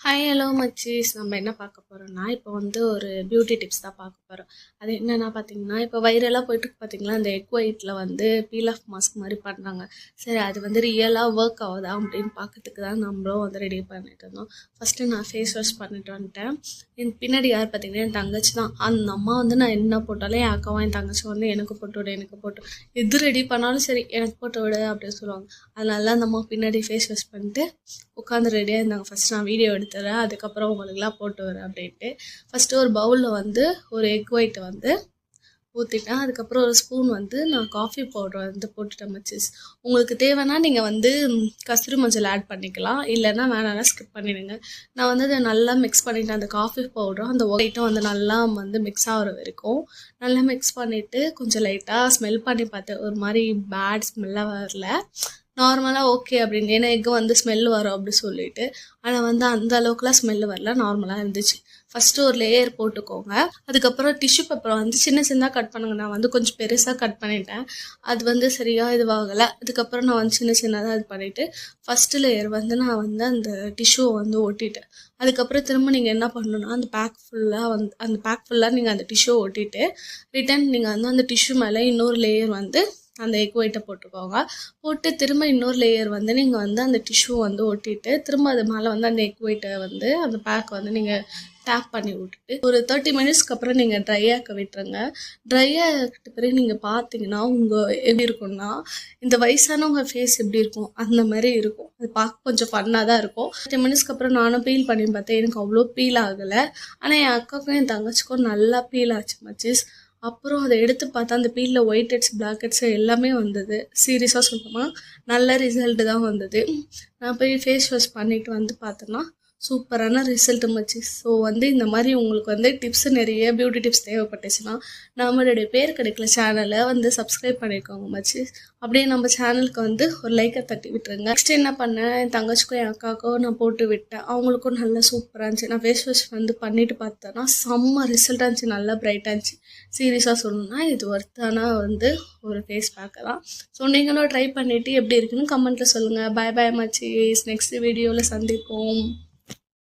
Hi hello மச்சீஸ். நம்ம என்ன பார்க்க போகிறோம்னா, இப்போ வந்து ஒரு பியூட்டி டிப்ஸ் தான் பார்க்க போகிறோம். அது என்னென்னா பார்த்தீங்கன்னா, இப்போ வைரலாக போயிட்டு பார்த்தீங்களா, அந்த எக் ஒயிட்டில் வந்து பீல் ஆஃப் மாஸ்க் மாதிரி பண்ணுறாங்க. சரி, அது வந்து ரியலாக ஒர்க் ஆகுதா அப்படின்னு பார்க்கறதுக்கு தான் நம்மளும் வந்து ரெடி பண்ணிட்டு இருந்தோம். ஃபஸ்ட்டு நான் ஃபேஸ் வாஷ் பண்ணிட்டு வந்துட்டேன். என் பின்னாடி யார் பார்த்தீங்கன்னா என் தங்கச்சி தான். அந்த அம்மா வந்து நான் என்ன போட்டாலும் என் அக்காவும் என் தங்கச்சி வந்து எனக்கு போட்டு விடு எனக்கு போட்டு எது ரெடி பண்ணாலும் சரி எனக்கு போட்டு விடு அப்படின்னு சொல்லுவாங்க. அதனால அந்த அம்மா பின்னாடி ஃபேஸ் வாஷ் பண்ணிட்டு உட்காந்து ரெடியாக இருந்தாங்க. ஃபஸ்ட் நான் வீடியோ எடுத்துறேன், அதுக்கப்புறம் உங்களுக்குலாம் போட்டு வரேன் அப்படின்ட்டு. ஃபஸ்ட்டு ஒரு பவுலில் வந்து ஒரு எக் ஒயிட்டை வந்து ஊற்றிட்டேன். அதுக்கப்புறம் ஒரு ஸ்பூன் வந்து நான் காஃபி பவுடர் வந்து போட்டுட்டேன் மச்சீஸ். உங்களுக்கு தேவைன்னா நீங்கள் வந்து கஸ்தூரி மஞ்சள் ஆட் பண்ணிக்கலாம், இல்லைன்னா வேணாம்னா ஸ்கிப் பண்ணிடுங்க. நான் வந்து அதை நல்லா மிக்ஸ் பண்ணிவிட்டேன். அந்த காஃபி பவுடரும் அந்த ஒயிட்டும் வந்து நல்லா வந்து மிக்ஸ் ஆகிற வரைக்கும் நல்லா மிக்ஸ் பண்ணிவிட்டு கொஞ்சம் லைட்டாக ஸ்மெல் பண்ணி பார்த்தேன். ஒரு மாதிரி பேட் ஸ்மெல்லாக வரல, நார்மலாக ஓகே அப்படின்னு. ஏன்னா எக்கு வந்து ஸ்மெல் வரும் அப்படி சொல்லிட்டு, ஆனால் வந்து அந்த அளவுக்குலாம் ஸ்மெல் வரல, நார்மலாக இருந்துச்சு. ஃபஸ்ட்டு ஒரு லேயர் போட்டுக்கோங்க. அதுக்கப்புறம் டிஷ்யூ பேப்பரை வந்து சின்ன சின்னதாக கட் பண்ணுங்க. நான் வந்து கொஞ்சம் பெருசாக கட் பண்ணிட்டேன், அது வந்து சரியாக இதுவாகலை. அதுக்கப்புறம் நான் வந்து சின்ன சின்னதாக இது பண்ணிவிட்டு ஃபஸ்ட்டு லேயர் வந்து நான் வந்து அந்த டிஷ்யூவை வந்து ஒட்டிட்டேன். அதுக்கப்புறம் திரும்ப நீங்கள் என்ன பண்ணணுன்னா, அந்த பேக் ஃபுல்லாக நீங்கள் அந்த டிஷ்யூவை ஒட்டிட்டு ரிட்டன் நீங்கள் வந்து அந்த டிஷ்யூ மேலே இன்னொரு லேயர் வந்து அந்த எக் ஒயிட்டை போட்டுக்கோங்க. போட்டு திரும்ப இன்னொரு லேயர் வந்து நீங்கள் வந்து அந்த டிஷ்யூ வந்து ஒட்டிட்டு திரும்ப அது மேலே வந்து அந்த எக் ஒயிட்டை வந்து அந்த பேக் வந்து நீங்கள் டேப் பண்ணி விட்டுட்டு ஒரு 30 மினிட்ஸ்க்கு அப்புறம் நீங்கள் ட்ரை ஆக்க விட்டுருங்க. ட்ரை ஆகிட்ட பிறகு நீங்கள் பார்த்தீங்கன்னா உங்கள் எப்படி இருக்கும்னா, இந்த வயசானவங்க ஃபேஸ் எப்படி இருக்கும் அந்த மாதிரி இருக்கும். அது பார்க்க கொஞ்சம் ஃபன்னாக தான் இருக்கும். 30 மினிட்ஸ்க்கு அப்புறம் நானும் பீல் பண்ணி பார்த்தேன், எனக்கு அவ்வளோ பீல் ஆகலை. ஆனால் என் அக்காவுக்கும் என் தங்கச்சிக்கும் நல்லா பீல் ஆச்சு மச்சீஸ். அப்புறம் அதை எடுத்து பார்த்தா அந்த பீலில் ஒயிட் ஹெட்ஸ் பிளாக் ஹெட்ஸ் எல்லாமே வந்தது. சீரியஸாக சொல்லணுமா நல்ல ரிசல்ட்டு தான் வந்தது. நான் போய் ஃபேஸ் வாஷ் பண்ணிவிட்டு வந்து பார்த்தேன்னா சூப்பரான ரிசல்ட்டு மச்சி. ஸோ வந்து இந்த மாதிரி உங்களுக்கு வந்து டிப்ஸ் நிறைய பியூட்டி டிப்ஸ் தேவைப்பட்டுச்சுன்னா நம்மளுடைய பேர் கிடைக்கல சேனலை வந்து சப்ஸ்கிரைப் பண்ணியிருக்கோங்க மச்சி. அப்படியே நம்ம சேனலுக்கு வந்து ஒரு லைக்கை தட்டி விட்டுருங்க. நெக்ஸ்ட் என்ன பண்ணேன், என் தங்கச்சிக்கும் என் அக்காவுக்கும் நான் போட்டு விட்டேன். அவங்களுக்கும் நல்லா சூப்பராக இருந்துச்சு. நான் ஃபேஸ் வாஷ் வந்து பண்ணிட்டு பார்த்தேன்னா செம்ம ரிசல்ட்டாக இருந்துச்சு, நல்லா பிரைட்டாக இருந்துச்சு. சீரியஸாக சொல்லணும்னா இது ஒர்த்தான வந்து ஒரு ஃபேஸ் பேக்கை தான். ஸோ நீங்களும் ட்ரை பண்ணிவிட்டு எப்படி இருக்குன்னு கமெண்ட்டில் சொல்லுங்கள். பாய் பாய் மச்சீஸ், நெக்ஸ்ட் வீடியோவில் சந்திப்போம்.